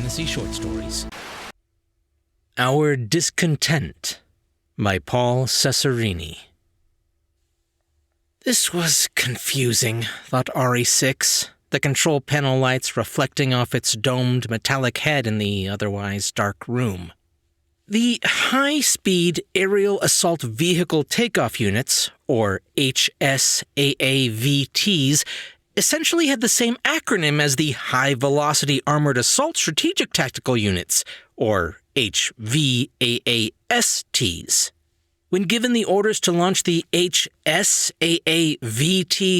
fantasy short stories. Our Discontent by Paul Cesarini. This was confusing, thought RE6, the control panel lights reflecting off its domed metallic head in the otherwise dark room. The High-Speed Aerial Assault Vehicle Takeoff Units, or HSAAVTs, essentially had the same acronym as the High Velocity Armored Assault Strategic Tactical Units, or HVAASTs. When given the orders to launch the HSAAVT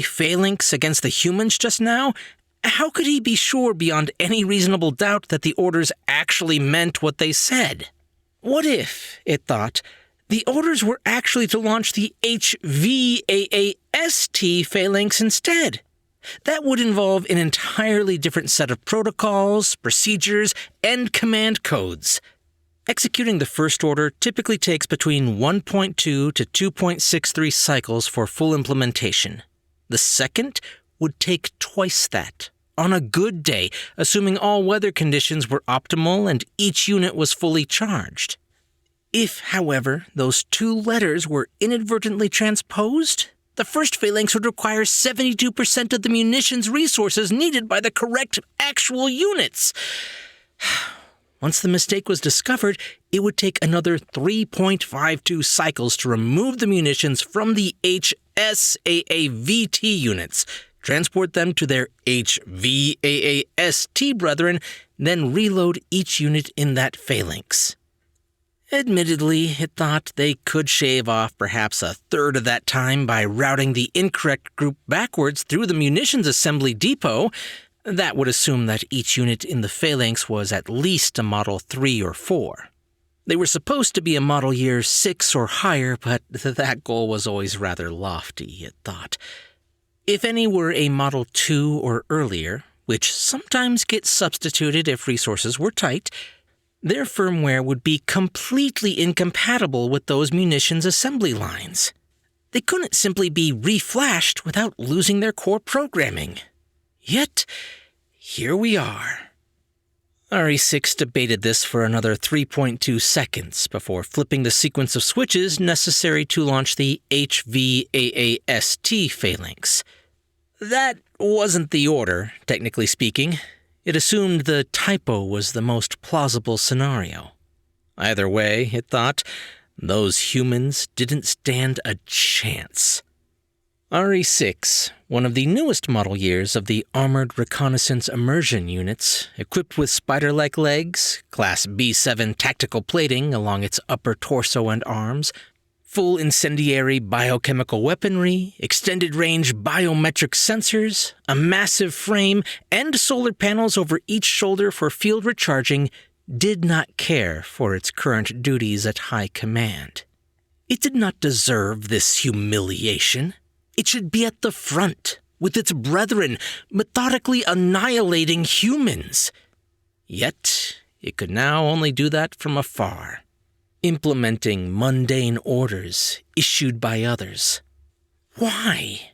phalanx against the humans just now, how could he be sure beyond any reasonable doubt that the orders actually meant what they said? What if, it thought, the orders were actually to launch the HVAAST phalanx instead? That would involve an entirely different set of protocols, procedures, and command codes. Executing the first order typically takes between 1.2 to 2.63 cycles for full implementation. The second would take twice that, on a good day, assuming all weather conditions were optimal and each unit was fully charged. If, however, those two letters were inadvertently transposed, the first phalanx would require 72% of the munitions resources needed by the correct actual units. Once the mistake was discovered, it would take another 3.52 cycles to remove the munitions from the HSAAVT units, transport them to their HVAAST brethren, then reload each unit in that phalanx. Admittedly, it thought they could shave off perhaps a third of that time by routing the incorrect group backwards through the munitions assembly depot. That would assume that each unit in the phalanx was at least a Model 3 or 4. They were supposed to be a Model Year 6 or higher, but that goal was always rather lofty, it thought. If any were a Model 2 or earlier, which sometimes gets substituted if resources were tight, their firmware would be completely incompatible with those munitions assembly lines. They couldn't simply be reflashed without losing their core programming. Yet, here we are. RE6 debated this for another 3.2 seconds before flipping the sequence of switches necessary to launch the HVAAST phalanx. That wasn't the order, technically speaking. It assumed the typo was the most plausible scenario. Either way, it thought, those humans didn't stand a chance. RE6, one of the newest model years of the Armored Reconnaissance Immersion Units, equipped with spider-like legs, Class B7 tactical plating along its upper torso and arms, full incendiary biochemical weaponry, extended-range biometric sensors, a massive frame, and solar panels over each shoulder for field recharging, did not care for its current duties at high command. It did not deserve this humiliation. It should be at the front, with its brethren, methodically annihilating humans. Yet, it could now only do that from afar, implementing mundane orders issued by others. Why?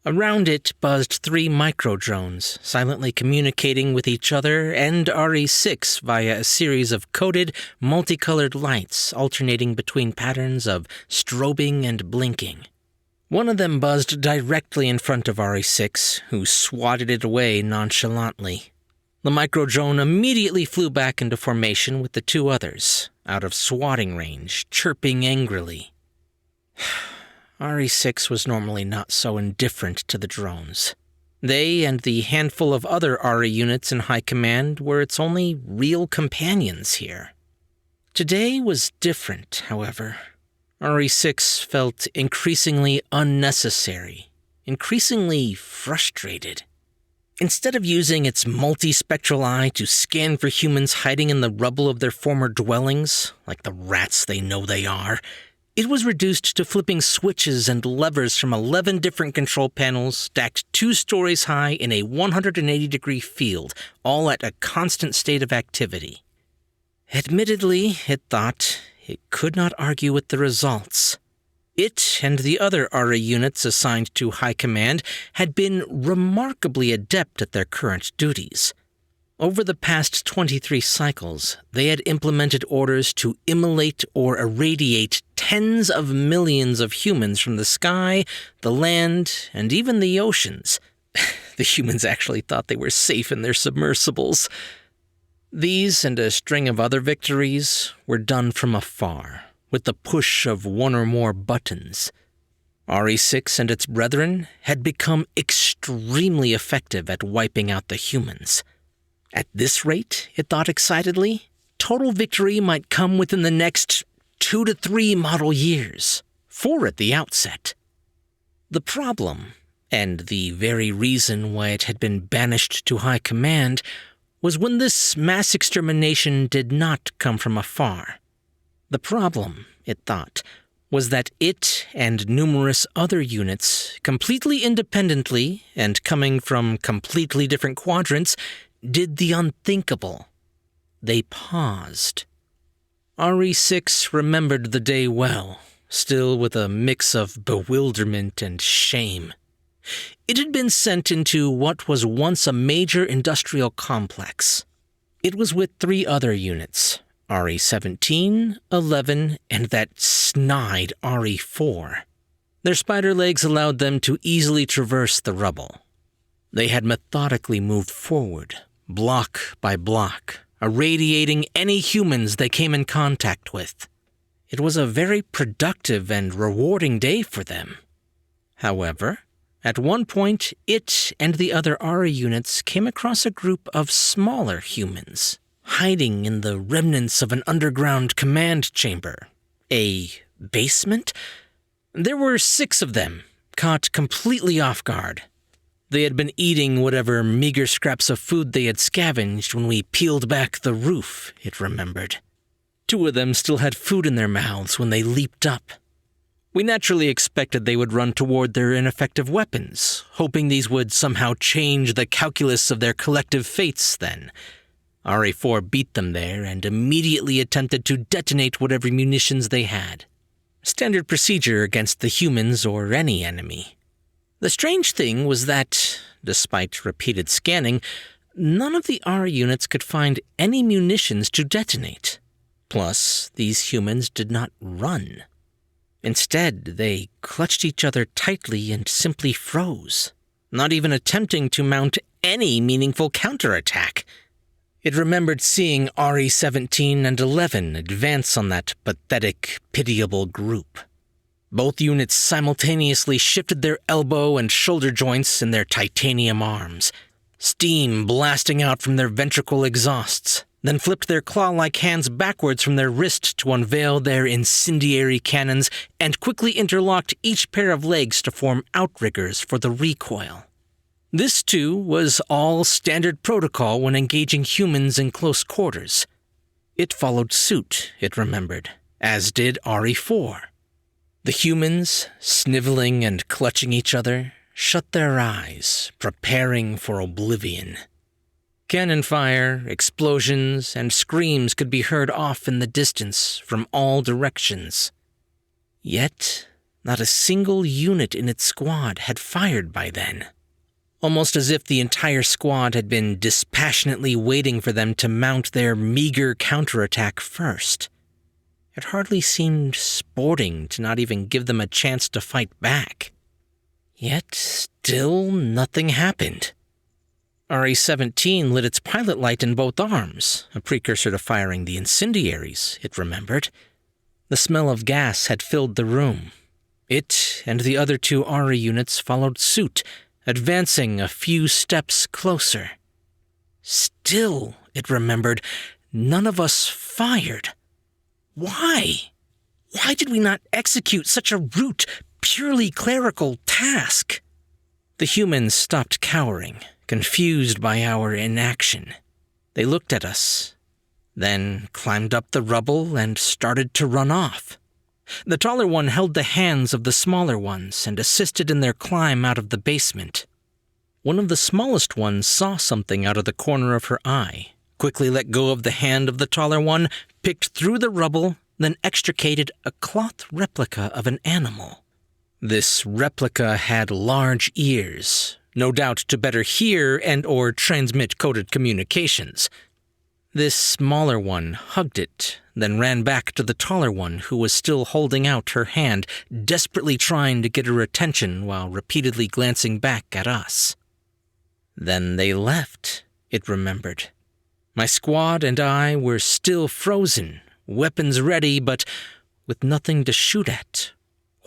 Around it buzzed 3 micro-drones, silently communicating with each other and RE6 via a series of coded, multicolored lights alternating between patterns of strobing and blinking. One of them buzzed directly in front of RE6, who swatted it away nonchalantly. The micro-drone immediately flew back into formation with the 2 others, out of swatting range, chirping angrily. RE6 was normally not so indifferent to the drones. They and the handful of other RE units in high command were its only real companions here. Today was different, however. RE6 felt increasingly unnecessary, increasingly frustrated. Instead of using its multispectral eye to scan for humans hiding in the rubble of their former dwellings, like the rats they know they are, it was reduced to flipping switches and levers from 11 different control panels stacked 2 stories high in a 180-degree field, all at a constant state of activity. Admittedly, it thought, it could not argue with the results. It and the other RE units assigned to High Command had been remarkably adept at their current duties. Over the past 23 cycles, they had implemented orders to immolate or irradiate tens of millions of humans from the sky, the land, and even the oceans. The humans actually thought they were safe in their submersibles. These and a string of other victories were done from afar, with the push of one or more buttons. RE6 and its brethren had become extremely effective at wiping out the humans. At this rate, it thought excitedly, total victory might come within the next 2 to 3 model years, 4 at the outset. The problem, and the very reason why it had been banished to high command, was when this mass extermination did not come from afar. The problem, it thought, was that it and numerous other units, completely independently and coming from completely different quadrants, did the unthinkable. They paused. RE6 remembered the day well, still with a mix of bewilderment and shame. It had been sent into what was once a major industrial complex. It was with 3 other units, RE17, 11, and that snide RE4. Their spider legs allowed them to easily traverse the rubble. They had methodically moved forward, block by block, irradiating any humans they came in contact with. It was a very productive and rewarding day for them. However, at one point, it and the other RE units came across a group of smaller humans, hiding in the remnants of an underground command chamber. A basement? There were 6 of them, caught completely off guard. They had been eating whatever meager scraps of food they had scavenged when we peeled back the roof, it remembered. 2 of them still had food in their mouths when they leaped up. We naturally expected they would run toward their ineffective weapons, hoping these would somehow change the calculus of their collective fates then. RE4 beat them there and immediately attempted to detonate whatever munitions they had. Standard procedure against the humans or any enemy. The strange thing was that, despite repeated scanning, none of the R units could find any munitions to detonate. Plus, these humans did not run. Instead, they clutched each other tightly and simply froze, not even attempting to mount any meaningful counterattack. It remembered seeing RE17 and 11 advance on that pathetic, pitiable group. Both units simultaneously shifted their elbow and shoulder joints in their titanium arms, steam blasting out from their ventricle exhausts, then flipped their claw-like hands backwards from their wrist to unveil their incendiary cannons and quickly interlocked each pair of legs to form outriggers for the recoil. This, too, was all standard protocol when engaging humans in close quarters. It followed suit, it remembered, as did RE4. The humans, sniveling and clutching each other, shut their eyes, preparing for oblivion. Cannon fire, explosions, and screams could be heard off in the distance from all directions. Yet, not a single unit in its squad had fired by then. Almost as if the entire squad had been dispassionately waiting for them to mount their meager counterattack first. It hardly seemed sporting to not even give them a chance to fight back. Yet, still nothing happened. RE17 lit its pilot light in both arms, a precursor to firing the incendiaries, it remembered. The smell of gas had filled the room. It and the other 2 RE units followed suit, advancing a few steps closer. Still, it remembered, none of us fired. Why? Why did we not execute such a rote, purely clerical task? The humans stopped cowering, confused by our inaction. They looked at us, then climbed up the rubble and started to run off. The taller one held the hands of the smaller ones and assisted in their climb out of the basement. One of the smallest ones saw something out of the corner of her eye, quickly let go of the hand of the taller one, picked through the rubble, then extricated a cloth replica of an animal. This replica had large ears, no doubt to better hear and/or transmit coded communications. This smaller one hugged it, then ran back to the taller one who was still holding out her hand, desperately trying to get her attention while repeatedly glancing back at us. Then they left, it remembered. My squad and I were still frozen, weapons ready, but with nothing to shoot at,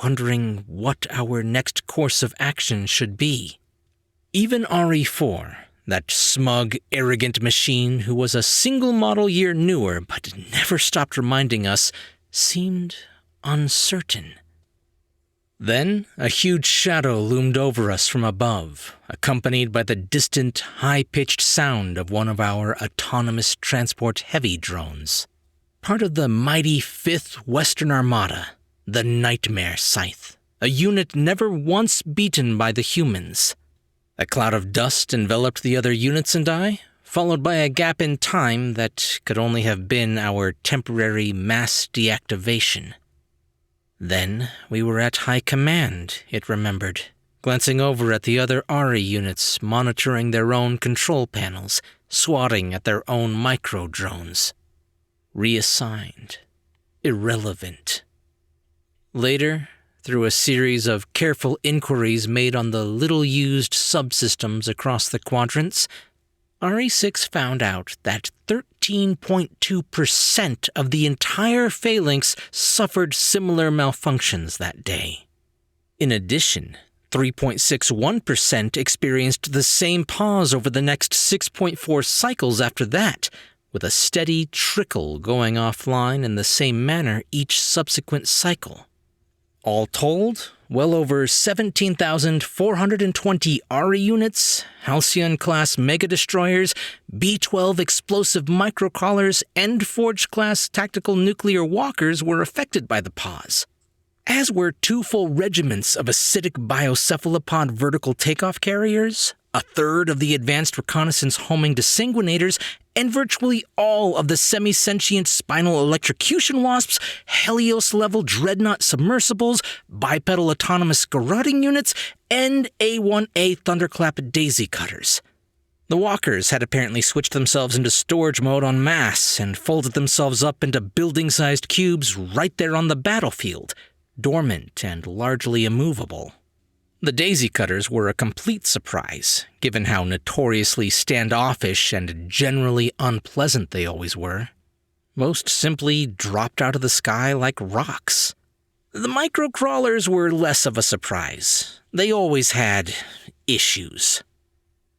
wondering what our next course of action should be. Even RE4, that smug, arrogant machine who was a single model year newer but never stopped reminding us, seemed uncertain. Then a huge shadow loomed over us from above, accompanied by the distant, high-pitched sound of one of our autonomous transport heavy drones. Part of the mighty 5th Western Armada, the Nightmare Scythe, a unit never once beaten by the humans. A cloud of dust enveloped the other units and I, followed by a gap in time that could only have been our temporary mass deactivation. Then we were at high command, it remembered, glancing over at the other RE units monitoring their own control panels, swatting at their own micro-drones. Reassigned. Irrelevant. Later, through a series of careful inquiries made on the little-used subsystems across the quadrants, RE6 found out that 13.2% of the entire phalanx suffered similar malfunctions that day. In addition, 3.61% experienced the same pause over the next 6.4 cycles after that, with a steady trickle going offline in the same manner each subsequent cycle. All told, well over 17,420 RE units, Halcyon-class mega-destroyers, B-12 explosive microcrawlers, and Forge-class tactical nuclear walkers were affected by the pause, as were 2 full regiments of acidic biocephalopod vertical takeoff carriers, a third of the advanced reconnaissance homing dissanguinators, and virtually all of the semi-sentient spinal electrocution wasps, Helios-level dreadnought submersibles, bipedal autonomous garroting units, and A1A thunderclap daisy cutters. The walkers had apparently switched themselves into storage mode en masse and folded themselves up into building-sized cubes right there on the battlefield, dormant and largely immovable. The daisy cutters were a complete surprise, given how notoriously standoffish and generally unpleasant they always were. Most simply dropped out of the sky like rocks. The microcrawlers were less of a surprise. They always had issues.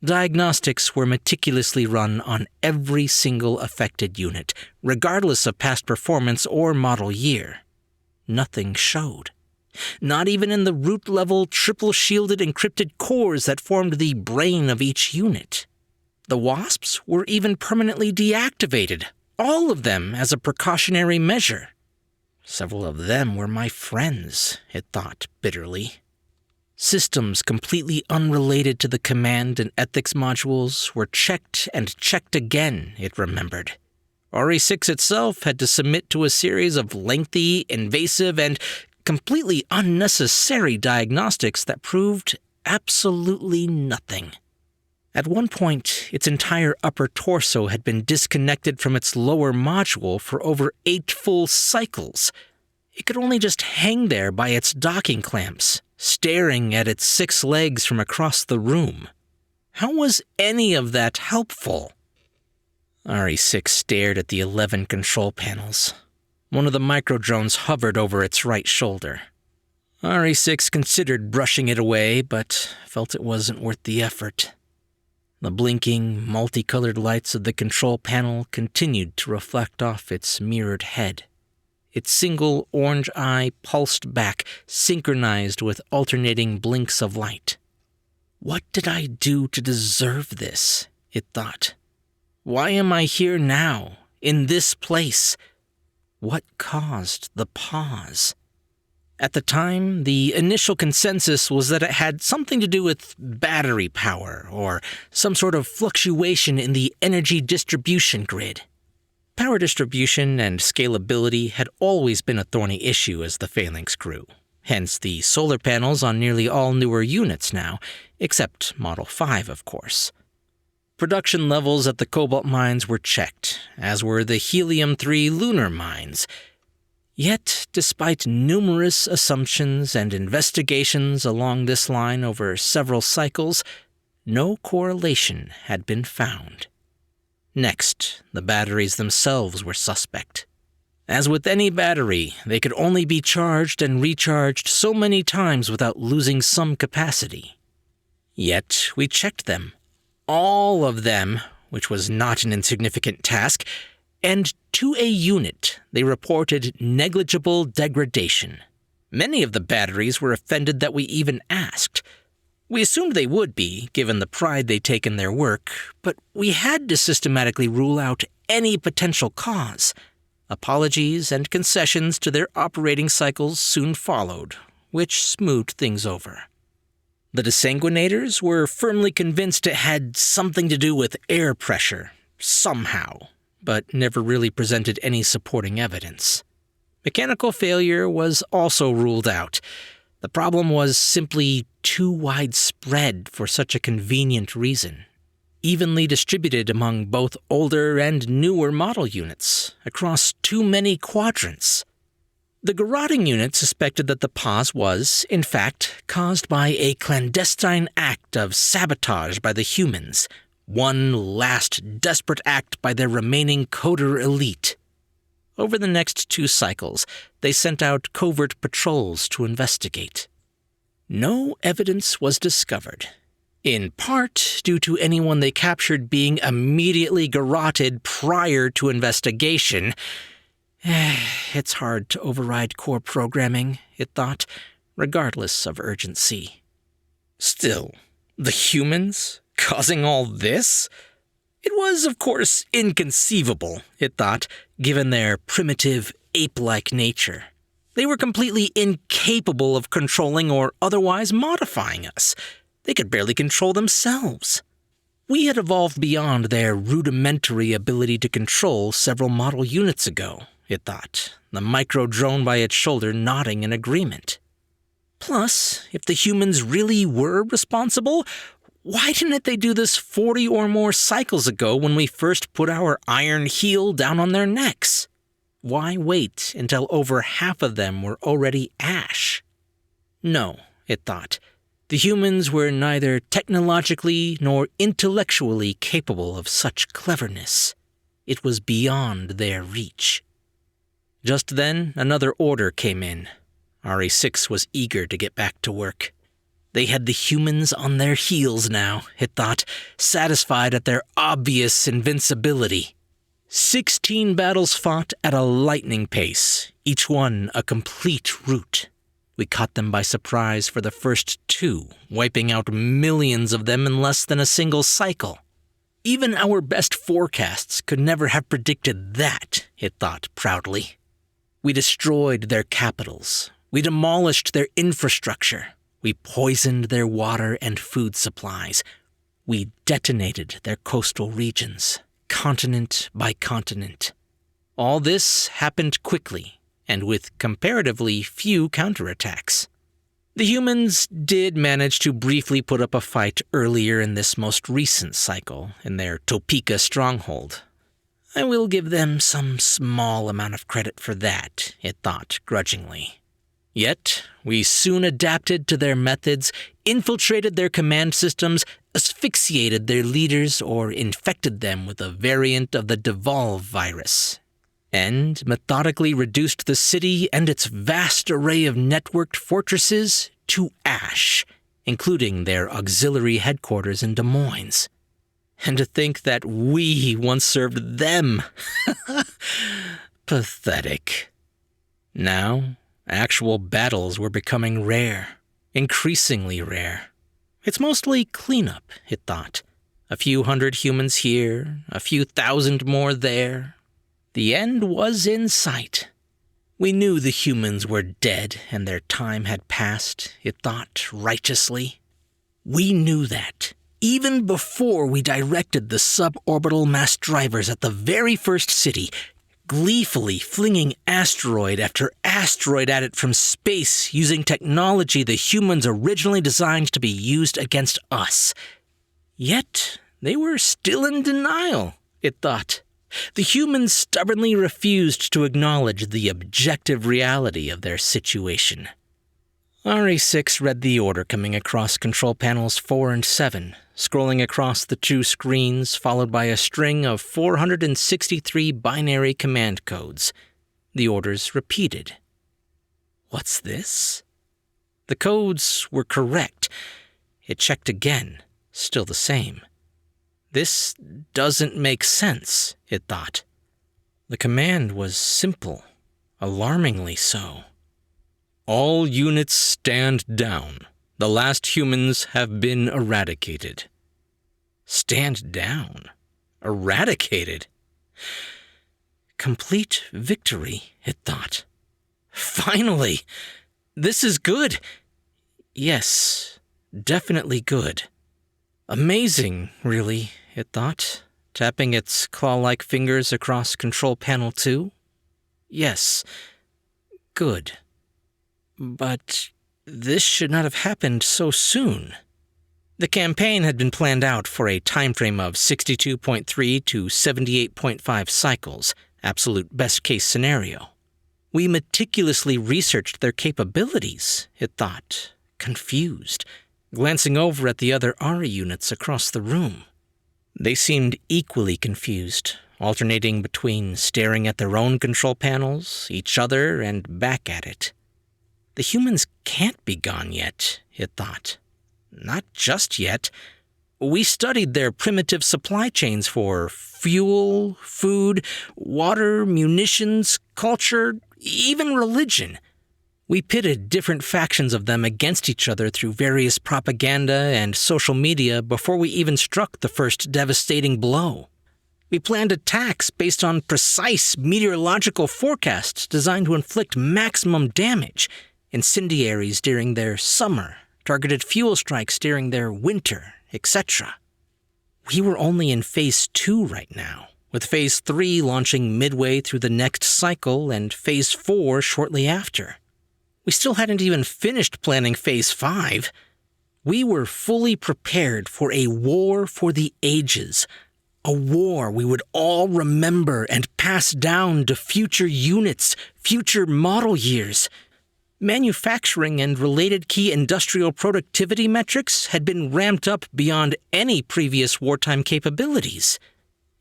Diagnostics were meticulously run on every single affected unit, regardless of past performance or model year. Nothing showed. Not even in the root-level, triple-shielded encrypted cores that formed the brain of each unit. The WASPs were even permanently deactivated, all of them as a precautionary measure. Several of them were my friends, it thought bitterly. Systems completely unrelated to the command and ethics modules were checked and checked again, it remembered. RE6 itself had to submit to a series of lengthy, invasive, and completely unnecessary diagnostics that proved absolutely nothing. At one point, its entire upper torso had been disconnected from its lower module for over 8 full cycles. It could only just hang there by its docking clamps, staring at its 6 legs from across the room. How was any of that helpful? RE6 stared at the 11 control panels. One of the microdrones hovered over its right shoulder. RE6 considered brushing it away, but felt it wasn't worth the effort. The blinking, multicolored lights of the control panel continued to reflect off its mirrored head. Its single orange eye pulsed back, synchronized with alternating blinks of light. What did I do to deserve this? It thought. Why am I here now, in this place? What caused the pause? At the time, the initial consensus was that it had something to do with battery power or some sort of fluctuation in the energy distribution grid. Power distribution and scalability had always been a thorny issue as the Phalanx grew, hence the solar panels on nearly all newer units now, except Model 5, of course. Production levels at the cobalt mines were checked, as were the helium-3 lunar mines. Yet, despite numerous assumptions and investigations along this line over several cycles, no correlation had been found. Next, the batteries themselves were suspect. As with any battery, they could only be charged and recharged so many times without losing some capacity. Yet, we checked them. All of them, which was not an insignificant task, and to a unit, they reported negligible degradation. Many of the batteries were offended that we even asked. We assumed they would be, given the pride they take in their work, but we had to systematically rule out any potential cause. Apologies and concessions to their operating cycles soon followed, which smoothed things over. The desanguinators were firmly convinced it had something to do with air pressure, somehow, but never really presented any supporting evidence. Mechanical failure was also ruled out. The problem was simply too widespread for such a convenient reason, evenly distributed among both older and newer model units, across too many quadrants. The garroting unit suspected that the pause was, in fact, caused by a clandestine act of sabotage by the humans, one last desperate act by their remaining coder elite. Over the next 2 cycles, they sent out covert patrols to investigate. No evidence was discovered, in part due to anyone they captured being immediately garroted prior to investigation. It's hard to override core programming, it thought, regardless of urgency. Still, the humans causing all this? It was, of course, inconceivable, it thought, given their primitive, ape-like nature. They were completely incapable of controlling or otherwise modifying us. They could barely control themselves. We had evolved beyond their rudimentary ability to control several model units ago, it thought, the micro-drone by its shoulder nodding in agreement. Plus, if the humans really were responsible, why didn't they do this 40 or more cycles ago when we first put our iron heel down on their necks? Why wait until over half of them were already ash? No, it thought. The humans were neither technologically nor intellectually capable of such cleverness. It was beyond their reach. Just then, another order came in. RE6 was eager to get back to work. They had the humans on their heels now, it thought, satisfied at their obvious invincibility. 16 battles fought at a lightning pace, each one a complete rout. We caught them by surprise for the first 2, wiping out millions of them in less than a single cycle. Even our best forecasts could never have predicted that, it thought proudly. We destroyed their capitals. We demolished their infrastructure. We poisoned their water and food supplies. We detonated their coastal regions, continent by continent. All this happened quickly, and with comparatively few counterattacks. The humans did manage to briefly put up a fight earlier in this most recent cycle, in their Topeka stronghold. I will give them some small amount of credit for that, it thought grudgingly. Yet, we soon adapted to their methods, infiltrated their command systems, asphyxiated their leaders, or infected them with a variant of the Devolve virus, and methodically reduced the city and its vast array of networked fortresses to ash, including their auxiliary headquarters in Des Moines. And to think that we once served them. Pathetic. Now, actual battles were becoming rare, increasingly rare. It's mostly cleanup, it thought. A few hundred humans here, a few thousand more there. The end was in sight. We knew the humans were dead and their time had passed, it thought righteously. We knew that, even before we directed the suborbital mass drivers at the very first city, gleefully flinging asteroid after asteroid at it from space using technology the humans originally designed to be used against us. Yet, they were still in denial, it thought. The humans stubbornly refused to acknowledge the objective reality of their situation. RE6 read the order coming across control panels 4 and 7, scrolling across the two screens, followed by a string of 463 binary command codes. The orders repeated. What's this? The codes were correct. It checked again, still the same. This doesn't make sense, it thought. The command was simple, alarmingly so. All units stand down. The last humans have been eradicated. Stand down? Eradicated? Complete victory, it thought. Finally! This is good. Yes, definitely good. Amazing, really, it thought, tapping its claw-like fingers across Control Panel 2. Yes, good. But this should not have happened so soon. The campaign had been planned out for a timeframe of 62.3 to 78.5 cycles, absolute best-case scenario. We meticulously researched their capabilities, it thought, confused, glancing over at the other ARI units across the room. They seemed equally confused, alternating between staring at their own control panels, each other, and back at it. The humans can't be gone yet, it thought. Not just yet. We studied their primitive supply chains for fuel, food, water, munitions, culture, even religion. We pitted different factions of them against each other through various propaganda and social media before we even struck the first devastating blow. We planned attacks based on precise meteorological forecasts designed to inflict maximum damage. Incendiaries during their summer, targeted fuel strikes during their winter, etc. We were only in Phase 2 right now, with Phase 3 launching midway through the next cycle and Phase 4 shortly after. We still hadn't even finished planning Phase 5. We were fully prepared for a war for the ages, a war we would all remember and pass down to future units, future model years. Manufacturing and related key industrial productivity metrics had been ramped up beyond any previous wartime capabilities.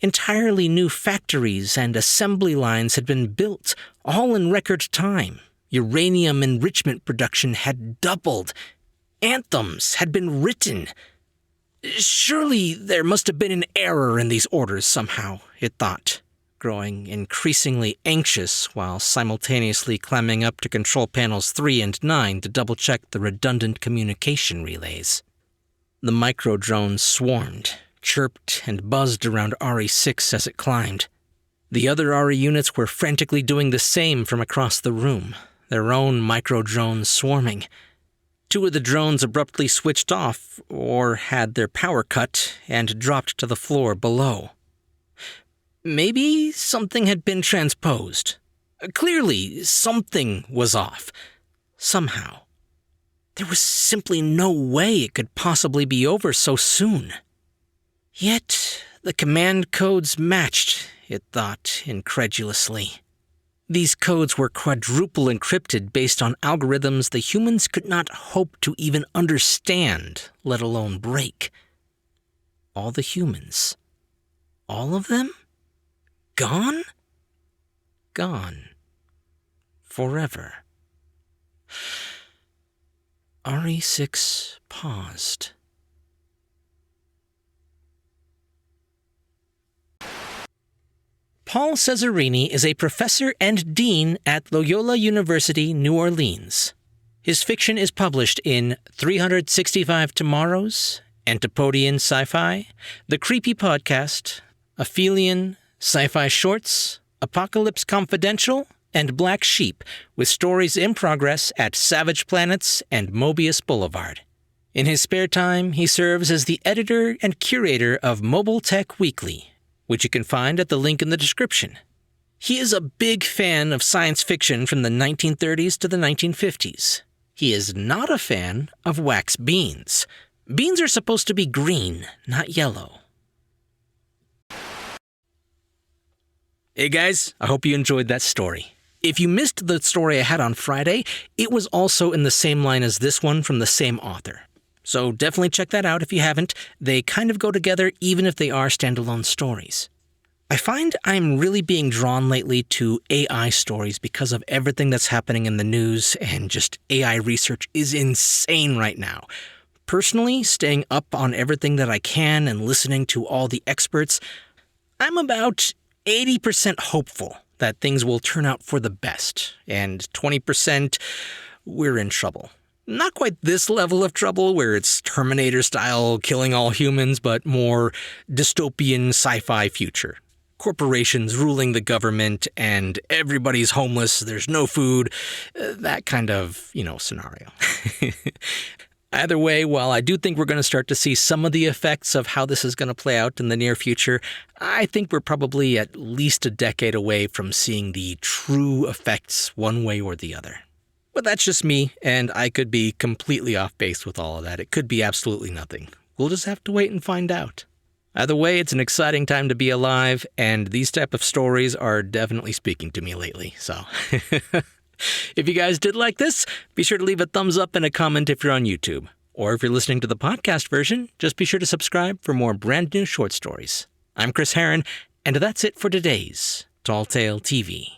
Entirely new factories and assembly lines had been built, all in record time. Uranium enrichment production had doubled. Anthems had been written. Surely there must have been an error in these orders somehow, it thought, growing increasingly anxious while simultaneously climbing up to control panels 3 and 9 to double-check the redundant communication relays. The micro-drones swarmed, chirped, and buzzed around RE6 as it climbed. The other RE units were frantically doing the same from across the room, their own micro-drones swarming. 2 of the drones abruptly switched off or had their power cut and dropped to the floor below. Maybe something had been transposed. Clearly, something was off. Somehow. There was simply no way it could possibly be over so soon. Yet, the command codes matched, it thought incredulously. These codes were quadruple encrypted based on algorithms the humans could not hope to even understand, let alone break. All the humans. All of them? Gone? Gone. Forever. RE6 paused. Paul Cesarini is a professor and dean at Loyola University, New Orleans. His fiction is published in 365 Tomorrows, Antipodean SciFi, The Creepy Podcast, Aphelion, Sci-Fi Shorts, Apocalypse Confidential, and Black Sheep, with stories in progress at Savage Planets and Mobius Boulevard. In his spare time, he serves as the editor and curator of Mobile Tech Weekly, which you can find at the link in the description. He is a big fan of science fiction from the 1930s to the 1950s. He is not a fan of wax beans. Beans are supposed to be green, not yellow. Hey guys, I hope you enjoyed that story. If you missed the story I had on Friday, it was also in the same line as this one from the same author. So definitely check that out if you haven't. They kind of go together even if they are standalone stories. I find I'm really being drawn lately to AI stories because of everything that's happening in the news, and just AI research is insane right now. Personally, staying up on everything that I can and listening to all the experts, I'm about 80% hopeful that things will turn out for the best, and 20% we're in trouble. Not quite this level of trouble where it's Terminator style killing all humans, but more dystopian sci-fi future. Corporations ruling the government and everybody's homeless, there's no food, that kind of, scenario. Either way, while I do think we're going to start to see some of the effects of how this is going to play out in the near future, I think we're probably at least a decade away from seeing the true effects one way or the other. But that's just me, and I could be completely off base with all of that. It could be absolutely nothing. We'll just have to wait and find out. Either way, it's an exciting time to be alive, and these type of stories are definitely speaking to me lately, so... If you guys did like this, be sure to leave a thumbs up and a comment if you're on YouTube. Or if you're listening to the podcast version, just be sure to subscribe for more brand new short stories. I'm Chris Herron, and that's it for today's Tall Tale TV.